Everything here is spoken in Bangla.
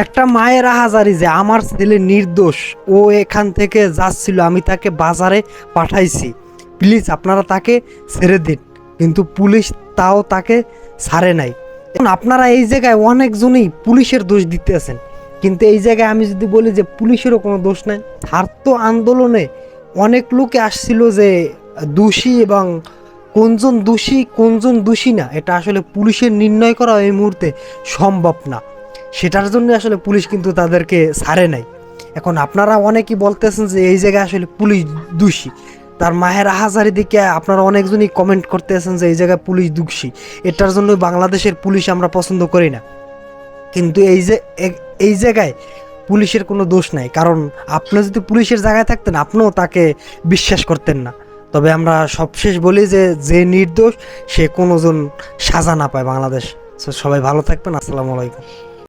একটা মায়ের আহাজারি যে আমার ছেলে নির্দোষ, ও এখান থেকে যাচ্ছিল, আমি তাকে বাজারে পাঠাইছি, প্লিজ আপনারা তাকে ছেড়ে দিন। কিন্তু পুলিশ তাও তাকে ছাড়ে নাই। এখন আপনারা এই জায়গায় অনেকজনই পুলিশের দোষ দিতেছেন, কিন্তু এই জায়গায় আমি যদি বলি যে পুলিশেরও কোনো দোষ নাই। ছাত্র আন্দোলনে অনেক লোকে আসছিল যে দোষী, এবং কোনজন দোষী না, এটা আসলে পুলিশের নির্ণয় করা এই মুহূর্তে সম্ভব না। সেটার জন্য আসলে পুলিশ কিন্তু তাদেরকে ছাড়ে নাই। এখন আপনারা অনেকেই বলতেছেন যে এই জায়গায় আসলে পুলিশ দোষী, তার মাহের আহাজারি দিকে আপনারা অনেকজনই কমেন্ট করতেছেন যে এই জায়গায় পুলিশ দোষী, এটার জন্য বাংলাদেশের পুলিশ আমরা পছন্দ করি না। কিন্তু এই জায়গায় পুলিশের কোনো দোষ নাই, কারণ আপনি যদি পুলিশের জায়গায় থাকতেন আপনিও তাকে বিশ্বাস করতেন না। তবে আমরা সবশেষ বলি যে যে নির্দোষ সে কোনোজন সাজা না পায় বাংলাদেশ। সবাই ভালো থাকবেন, আসসালামু আলাইকুম।